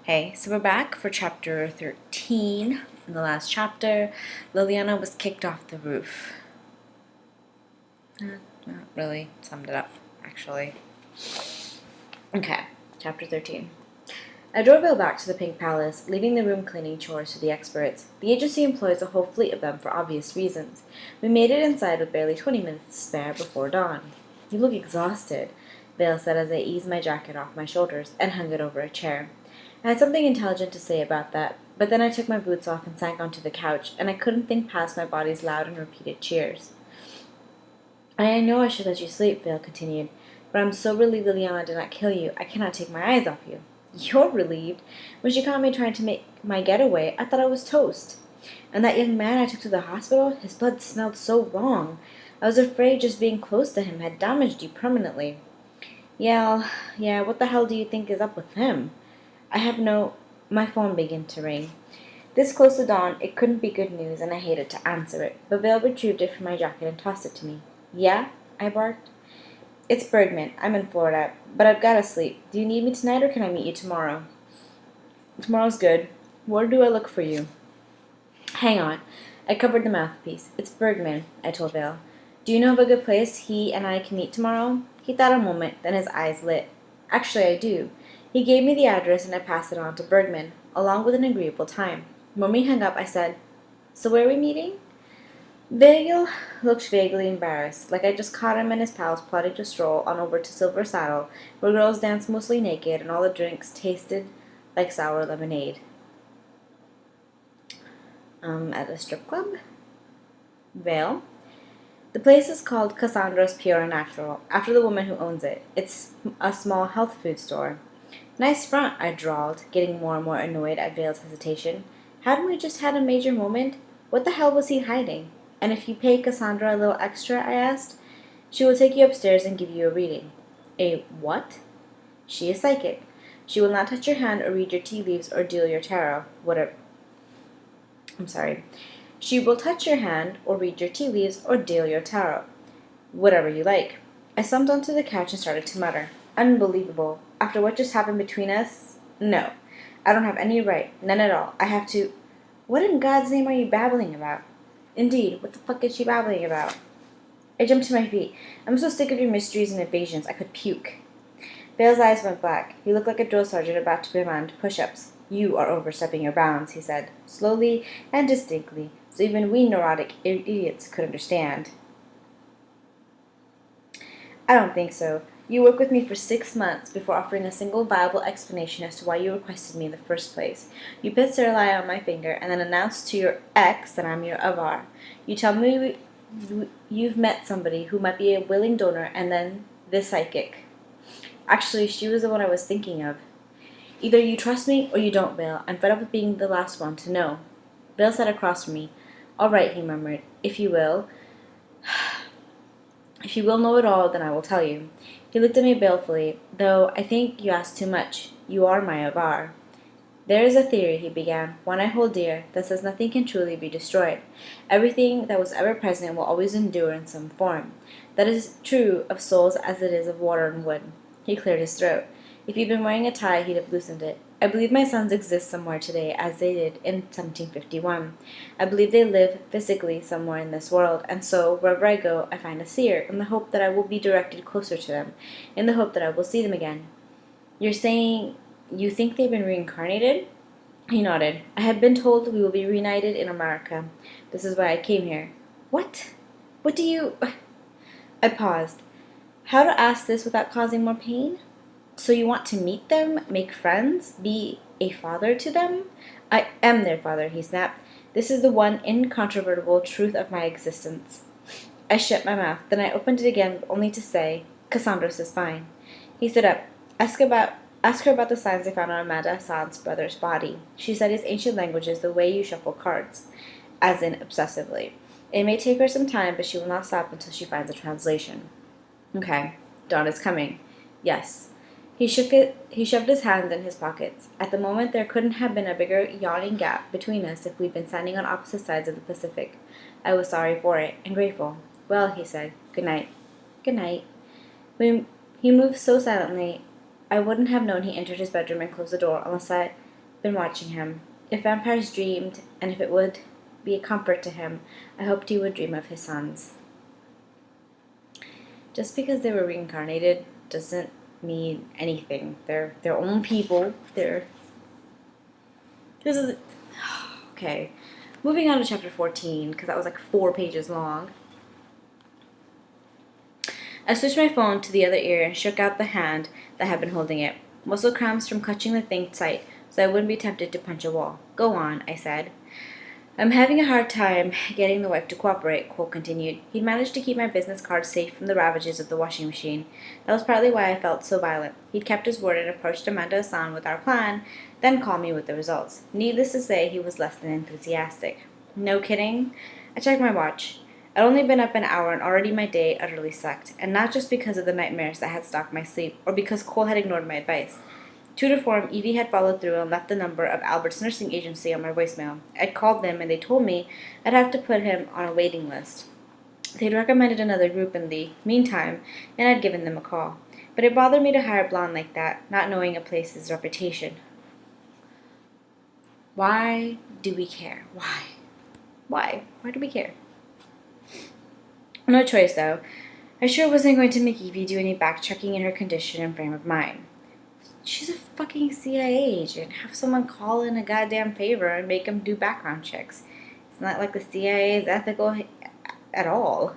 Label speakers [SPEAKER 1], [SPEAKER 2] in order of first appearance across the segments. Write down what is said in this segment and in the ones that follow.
[SPEAKER 1] Hey, so we're back for chapter 13. In the last chapter, Liliana was kicked off the roof. Not really summed it up, actually. Okay, chapter 13. I drove Bill back to the Pink Palace, leaving the room cleaning chores to the experts. The agency employs a whole fleet of them for obvious reasons. We made it inside with barely 20 minutes to spare before dawn. You look exhausted, Vale said as I eased my jacket off my shoulders and hung it over a chair. I had something intelligent to say about that, but then I took my boots off and sank onto the couch, and I couldn't think past my body's loud and repeated cheers. I know I should let you sleep, Vale continued, but I'm so relieved Liliana did not kill you, I cannot take my eyes off you. You're relieved? When she caught me trying to make my getaway, I thought I was toast. And that young man I took to the hospital, his blood smelled so wrong. I was afraid just being close to him had damaged you permanently. Yeah, what the hell do you think is up with him? My phone began to ring. This close to dawn, it couldn't be good news, and I hated to answer it, but Vale retrieved it from my jacket and tossed it to me. Yeah? I barked. It's Bergman. I'm in Florida, but I've got to sleep. Do you need me tonight, or can I meet you tomorrow? Tomorrow's good. Where do I look for you? Hang on. I covered the mouthpiece. It's Bergman, I told Vale. Do you know of a good place he and I can meet tomorrow? He thought a moment, then his eyes lit. Actually, I do. He gave me the address, and I passed it on to Bergman, along with an agreeable time. When we hung up, I said, So where are we meeting? Vale looked vaguely embarrassed, like I just caught him and his pals plotting to stroll on over to Silver Saddle, where girls danced mostly naked and all the drinks tasted like sour lemonade. At a strip club? Vale? The place is called Cassandra's Pure and Natural, after the woman who owns it. It's a small health food store. Nice front, I drawled, getting more and more annoyed at Vale's hesitation. Hadn't we just had a major moment? What the hell was he hiding? And if you pay Cassandra a little extra, I asked, she will take you upstairs and give you a reading. A what? She is psychic. She will not touch your hand or read your tea leaves or deal your tarot. She will touch your hand or read your tea leaves or deal your tarot. Whatever you like. I slumped onto the couch and started to mutter. Unbelievable. After what just happened between us? No. I don't have any right. None at all. I have to... What in God's name are you babbling about? Indeed, what the fuck is she babbling about? I jumped to my feet. I'm so sick of your mysteries and evasions, I could puke. Vale's eyes went black. He looked like a drill sergeant about to command push-ups. You are overstepping your bounds, he said, slowly and distinctly, so even we neurotic idiots could understand. I don't think so. You worked with me for 6 months before offering a single viable explanation as to why you requested me in the first place. You put Cerulai on my finger and then announced to your ex that I'm your avar. You tell me you've met somebody who might be a willing donor, and then this psychic. Actually, she was the one I was thinking of. Either you trust me or you don't, Vale. I'm fed up with being the last one to know. Vale sat across from me. All right, he murmured. If you will know it all, then I will tell you. He looked at me balefully, though I think you ask too much. You are my avar. There is a theory, he began, one I hold dear, that says nothing can truly be destroyed. Everything that was ever present will always endure in some form. That is true of souls as it is of water and wood. He cleared his throat. If he'd been wearing a tie, he'd have loosened it. I believe my sons exist somewhere today, as they did in 1751. I believe they live physically somewhere in this world, and so, wherever I go, I find a seer, in the hope that I will be directed closer to them, in the hope that I will see them again. You're saying you think they've been reincarnated? He nodded. I have been told we will be reunited in America. This is why I came here. What? What do you... I paused. How to ask this without causing more pain? So you want to meet them, make friends, be a father to them? I am their father, he snapped. This is the one incontrovertible truth of my existence. I shut my mouth, then I opened it again, only to say, Cassandros is fine. He stood up. Ask her about the signs I found on Amanda Hassan's brother's body. She studies ancient languages the way you shuffle cards, as in obsessively. It may take her some time, but she will not stop until she finds a translation. Okay, Dawn is coming. Yes. He shoved his hands in his pockets. At the moment, there couldn't have been a bigger yawning gap between us if we'd been standing on opposite sides of the Pacific. I was sorry for it, and grateful. Well, he said, good night. Good night. He moved so silently, I wouldn't have known he entered his bedroom and closed the door unless I been watching him. If vampires dreamed, and if it would be a comfort to him, I hoped he would dream of his sons. Just because they were reincarnated doesn't mean anything. They're their own people. This is okay. Moving on to chapter 14, because that was like 4 pages long. I switched my phone to the other ear and shook out the hand that had been holding it. Muscle cramps from clutching the thing tight, so I wouldn't be tempted to punch a wall. Go on, I said. I'm having a hard time getting the wife to cooperate, Cole continued. He'd managed to keep my business card safe from the ravages of the washing machine. That was partly why I felt so violent. He'd kept his word and approached Amanda Hassan with our plan, then called me with the results. Needless to say, he was less than enthusiastic. No kidding? I checked my watch. I'd only been up an hour and already my day utterly sucked, and not just because of the nightmares that had stalked my sleep, or because Cole had ignored my advice. True to form, Evie had followed through and left the number of Albert's nursing agency on my voicemail. I'd called them, and they told me I'd have to put him on a waiting list. They'd recommended another group in the meantime, and I'd given them a call. But it bothered me to hire a blonde like that, not knowing a place's reputation. Why do we care? Why? Why do we care? No choice, though. I sure wasn't going to make Evie do any backchecking in her condition and frame of mind. She's a fucking CIA agent. Have someone call in a goddamn favor and make him do background checks. It's not like the CIA is ethical at all.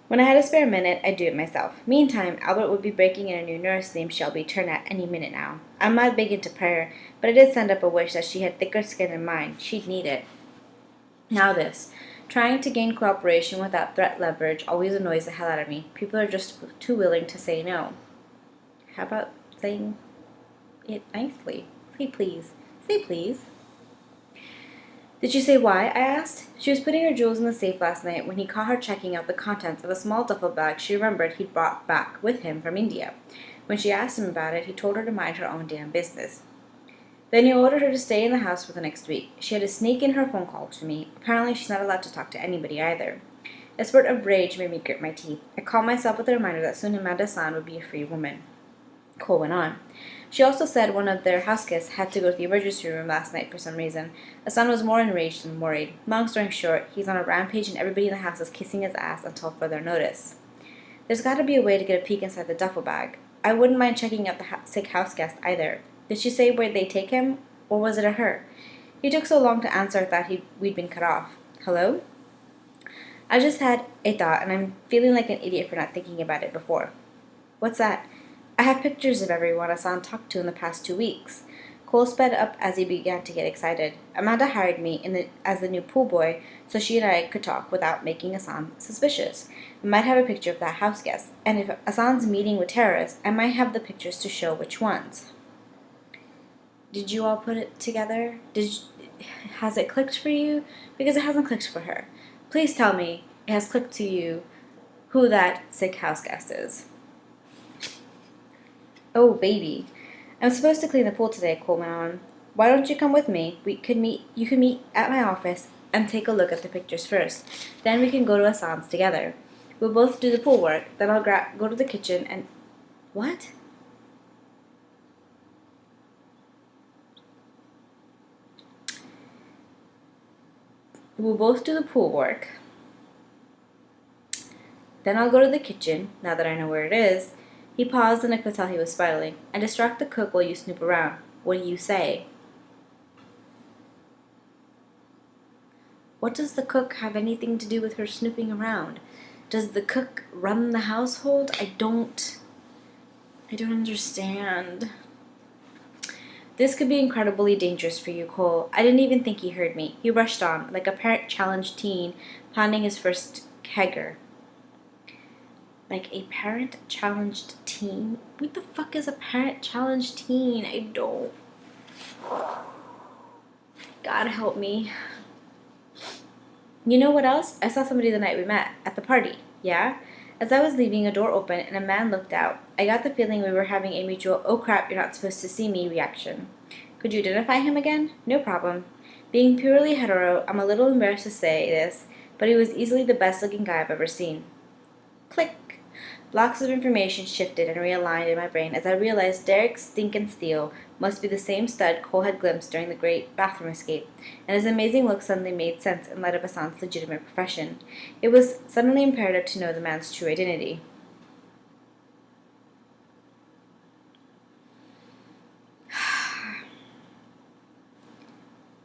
[SPEAKER 1] When I had a spare minute, I'd do it myself. Meantime, Albert would be breaking in a new nurse named Shelby Turner any minute now. I'm not big into prayer, but I did send up a wish that she had thicker skin than mine. She'd need it. Now this. Trying to gain cooperation without threat leverage always annoys the hell out of me. People are just too willing to say no. How about saying it nicely? Say please. Say please. Did she say why? I asked. She was putting her jewels in the safe last night when he caught her checking out the contents of a small duffel bag she remembered he'd brought back with him from India. When she asked him about it, he told her to mind her own damn business. Then he ordered her to stay in the house for the next week. She had to sneak in her phone calls to me. Apparently she's not allowed to talk to anybody either. A spurt of rage made me grit my teeth. I called myself with a reminder that soon Amanda San would be a free woman. Cole went on. She also said one of their house guests had to go to the emergency room last night for some reason. Hassan was more enraged than worried. Long story short, he's on a rampage and everybody in the house is kissing his ass until further notice. There's got to be a way to get a peek inside the duffel bag. I wouldn't mind checking out the sick house guest either. Did she say where they take him, or was it a her? He took so long to answer that we'd been cut off. Hello? I just had a thought, and I'm feeling like an idiot for not thinking about it before. What's that? I have pictures of everyone Hassan talked to in the past 2 weeks. Cole sped up as he began to get excited. Amanda hired me as the new pool boy, so she and I could talk without making Hassan suspicious. We might have a picture of that house guest, and if Hassan's meeting with terrorists, I might have the pictures to show which ones. Did you all put it together? Has it clicked for you? Because it hasn't clicked for her. Please tell me it has clicked to you who that sick house guest is. Oh, baby. I'm supposed to clean the pool today, Cole went on. Why don't you come with me? You can meet at my office and take a look at the pictures first. Then we can go to Hassan's together. We'll both do the pool work. Then I'll go to the kitchen and... What? We'll both do the pool work. Then I'll go to the kitchen, now that I know where it is. He paused and I could tell he was spiraling. And distract the cook while you snoop around. What do you say? What does the cook have anything to do with her snooping around? Does the cook run the household? I don't understand. This could be incredibly dangerous for you, Cole. I didn't even think he heard me. He rushed on, like a parent-challenged teen planning his first kegger. Like a parent-challenged teen? What the fuck is a parent-challenged teen? I don't. God help me. You know what else? I saw somebody the night we met, at the party. Yeah? As I was leaving, a door opened and a man looked out. I got the feeling we were having a mutual, oh crap, you're not supposed to see me reaction. Could you identify him again? No problem. Being purely hetero, I'm a little embarrassed to say this, but he was easily the best looking guy I've ever seen. Click. Blocks of information shifted and realigned in my brain as I realized Derek's stinkin' steel must be the same stud Cole had glimpsed during the great bathroom escape, and his amazing look suddenly made sense in light of Hassan's legitimate profession. It was suddenly imperative to know the man's true identity.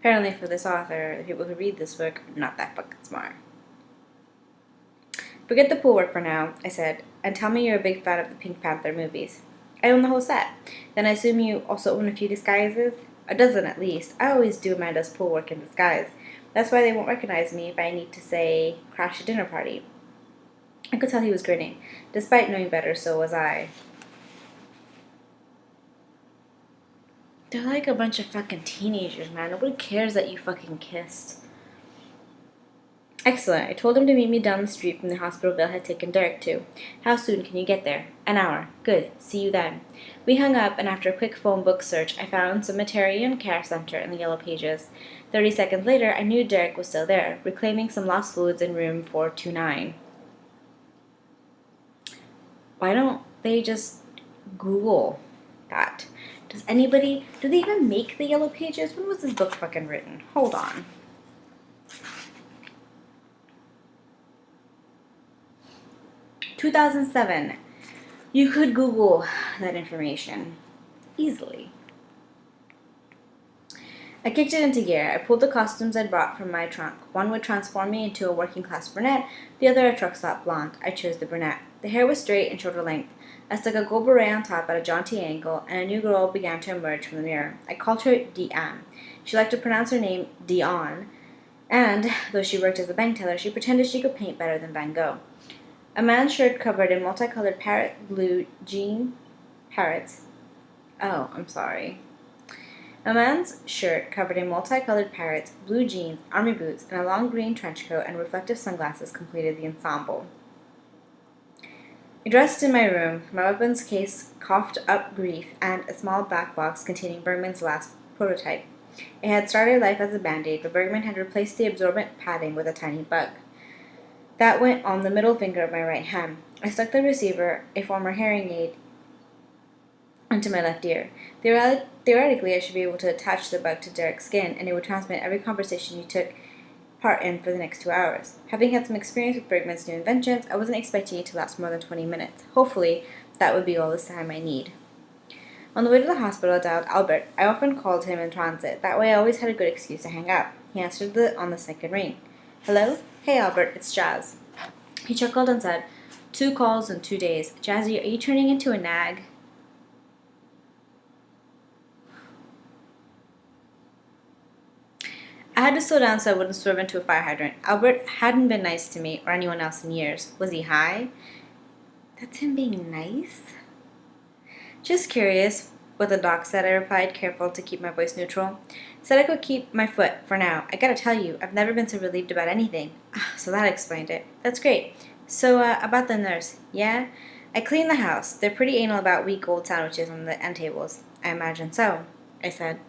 [SPEAKER 1] Apparently for this author, the people who read this book are not that fucking smart. Forget the pool work for now, I said, and tell me you're a big fan of the Pink Panther movies. I own the whole set. Then I assume you also own a few disguises? A dozen at least. I always do Amanda's pool work in disguise. That's why they won't recognize me if I need to, say, crash a dinner party. I could tell he was grinning. Despite knowing better, so was I. They're like a bunch of fucking teenagers, man. Nobody cares that you fucking kissed. Excellent. I told him to meet me down the street from the hospital Bill had taken Derek to. How soon can you get there? An hour. Good. See you then. We hung up, and after a quick phone book search, I found Cemeterian Care Center in the Yellow Pages. 30 seconds later, I knew Derek was still there, reclaiming some lost fluids in room 429. Why don't they just Google that? Do they even make the Yellow Pages? When was this book fucking written? Hold on. "2007. You could Google that information easily. I kicked it into gear. I pulled the costumes I'd brought from my trunk. One would transform me into a working-class brunette, the other a truck-stop blonde. I chose the brunette. The hair was straight and shoulder length. I stuck a gold beret on top at a jaunty angle, and a new girl began to emerge from the mirror. I called her Deanne. She liked to pronounce her name Dion, and, though she worked as a bank teller, she pretended she could paint better than Van Gogh. A man's shirt covered in multicolored parrot blue parrots. Oh, I'm sorry. A man's shirt covered in multicolored parrots, blue jeans, army boots, and a long green trench coat and reflective sunglasses completed the ensemble. I dressed in my room, my weapons case coughed up grief, and a small black box containing Bergman's last prototype. It had started life as a band-aid, but Bergman had replaced the absorbent padding with a tiny bug. That went on the middle finger of my right hand. I stuck the receiver, a former hearing aid, into my left ear. Theoretically, I should be able to attach the bug to Derek's skin, and it would transmit every conversation he took part in for the next 2 hours. Having had some experience with Bergman's new inventions, I wasn't expecting it to last more than 20 minutes. Hopefully, that would be all the time I need. On the way to the hospital, I dialed Albert. I often called him in transit. That way I always had a good excuse to hang up. He answered on the second ring. Hello? Hey, Albert, it's Jazz. He chuckled and said, 2 calls in 2 days. Jazzy, are you turning into a nag? I had to slow down so I wouldn't swerve into a fire hydrant. Albert hadn't been nice to me or anyone else in years. Was he high? That's him being nice? Just curious what the doc said, I replied, careful to keep my voice neutral. Said I could keep my foot, for now. I gotta tell you, I've never been so relieved about anything. So that explained it. That's great. So, about the nurse. Yeah? I cleaned the house. They're pretty anal about weak old sandwiches on the end tables. I imagine so, I said.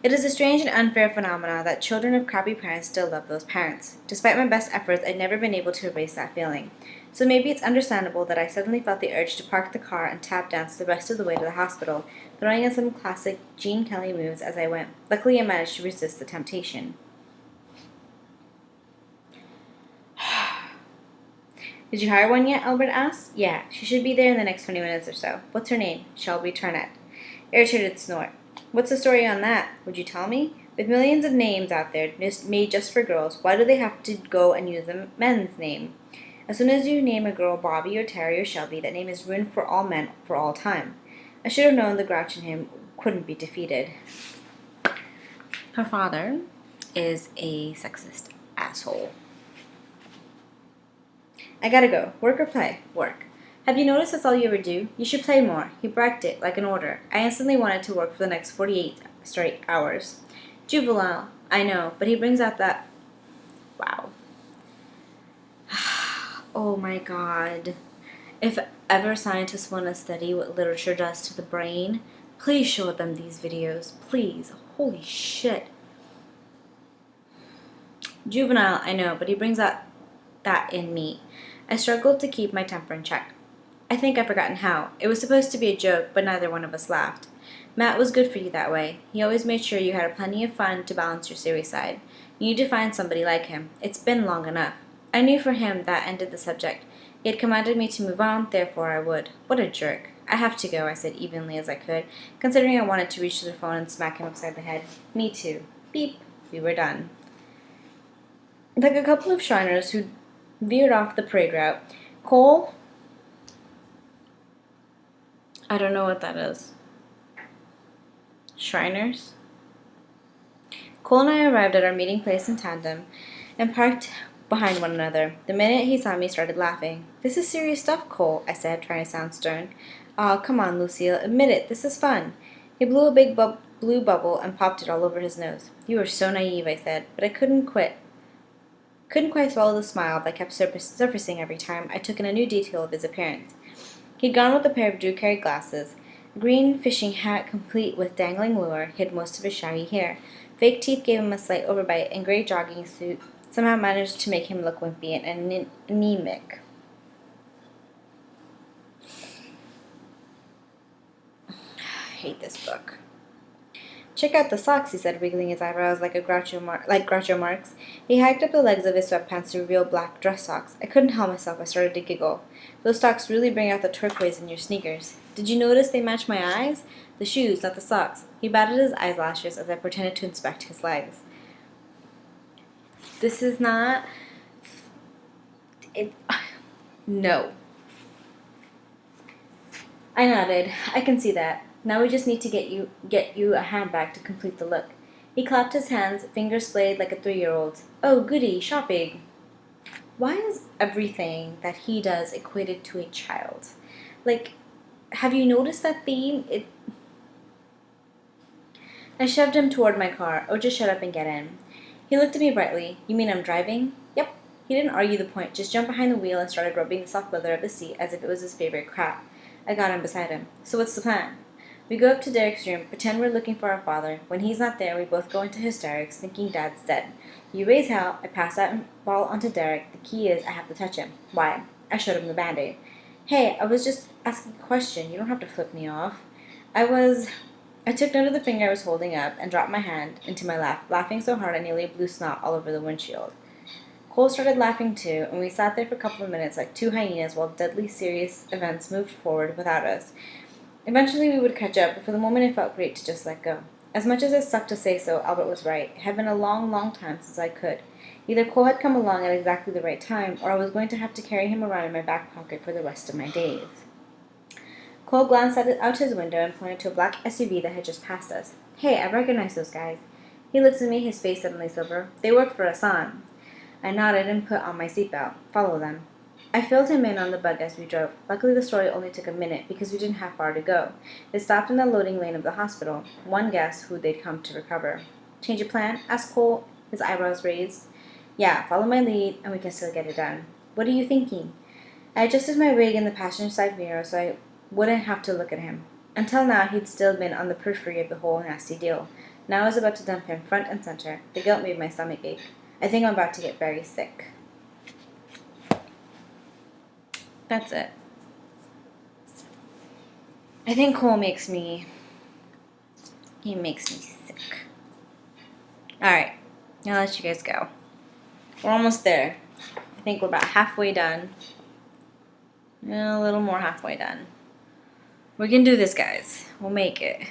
[SPEAKER 1] It is a strange and unfair phenomenon that children of crappy parents still love those parents. Despite my best efforts, I'd never been able to erase that feeling. So maybe it's understandable that I suddenly felt the urge to park the car and tap dance the rest of the way to the hospital, throwing in some classic Gene Kelly moves as I went. Luckily, I managed to resist the temptation. Did you hire one yet? Albert asked. Yeah, she should be there in the next 20 minutes or so. What's her name? Shelby Turnet. Irritated snort. What's the story on that? Would you tell me? With millions of names out there made just for girls, why do they have to go and use a men's name? As soon as you name a girl Bobby or Terry or Shelby, that name is ruined for all men for all time. I should have known the grouch in him couldn't be defeated. Her father is a sexist asshole. I gotta go. Work or play? Work. Have you noticed that's all you ever do? You should play more. He braked it like an order. I instantly wanted to work for the next 48 straight hours. Juvenile, I know, but he brings out that... Wow. Oh my god. If ever scientists want to study what literature does to the brain, please show them these videos. Please. Holy shit. Juvenile, I know, but he brings out that in me. I struggled to keep my temper in check. I think I've forgotten how. It was supposed to be a joke, but neither one of us laughed. Matt was good for you that way. He always made sure you had plenty of fun to balance your serious side. You need to find somebody like him. It's been long enough. I knew for him that ended the subject. He had commanded me to move on, therefore I would. What a jerk. I have to go, I said evenly as I could, considering I wanted to reach for the phone and smack him upside the head. Me too. Beep. We were done. Like a couple of Shriners who veered off the parade route, Cole... I don't know what that is. Shriners? Cole and I arrived at our meeting place in tandem and parked behind one another. The minute he saw me, started laughing. This is serious stuff, Cole, I said, trying to sound stern. Aw, come on, Lucille, admit it, this is fun. He blew a big blue bubble and popped it all over his nose. You are so naive, I said, but I couldn't quite swallow the smile that kept surfacing every time I took in a new detail of his appearance. He'd gone with a pair of Drew-Carey glasses. A green fishing hat, complete with dangling lure, hid most of his shaggy hair. Fake teeth gave him a slight overbite, and gray jogging suit somehow managed to make him look wimpy and anemic. I hate this book. Check out the socks, he said, wiggling his eyebrows like Groucho Marx. He hiked up the legs of his sweatpants to reveal black dress socks. I couldn't help myself. I started to giggle. Those socks really bring out the turquoise in your sneakers. Did you notice they match my eyes? The shoes, not the socks. He batted his eyelashes as I pretended to inspect his legs. This is not... No. I nodded. I can see that. Now we just need to get you a handbag to complete the look. He clapped his hands, fingers splayed like a 3-year-old's. Oh, goody, shopping. Why is everything that he does equated to a child? Like, have you noticed that theme? I shoved him toward my car. Oh, just shut up and get in. He looked at me brightly. You mean I'm driving? Yep. He didn't argue the point, just jumped behind the wheel and started rubbing the soft leather of the seat as if it was his favorite crap. I got him beside him. So what's the plan? We go up to Derek's room, pretend we're looking for our father. When he's not there, we both go into hysterics, thinking Dad's dead. You raise hell, I pass that ball onto Derek. The key is I have to touch him. Why? I showed him the Band-Aid. Hey, I was just asking a question. You don't have to flip me off. I took note of the finger I was holding up and dropped my hand into my lap, laughing so hard I nearly blew snot all over the windshield. Cole started laughing too, and we sat there for a couple of minutes like two hyenas while deadly serious events moved forward without us. Eventually we would catch up, but for the moment it felt great to just let go. As much as it sucked to say so, Albert was right. It had been a long, long time since I could. Either Cole had come along at exactly the right time, or I was going to have to carry him around in my back pocket for the rest of my days. Cole glanced out his window and pointed to a black SUV that had just passed us. Hey, I recognize those guys. He looked at me, his face suddenly sober. They work for Hassan. I nodded and put on my seatbelt. Follow them. I filled him in on the bug as we drove. Luckily, the story only took a minute because we didn't have far to go. They stopped in the loading lane of the hospital. One guessed who they'd come to recover. Change of plan? Asked Cole, his eyebrows raised. Yeah, follow my lead and we can still get it done. What are you thinking? I adjusted my wig in the passenger side mirror so I wouldn't have to look at him. Until now, he'd still been on the periphery of the whole nasty deal. Now I was about to dump him front and center. The guilt made my stomach ache. I think I'm about to get very sick. That's it. I think Cole makes me sick. Alright, now I'll let you guys go. We're almost there. I think we're about halfway done. A little more halfway done. We can do this, guys. We'll make it.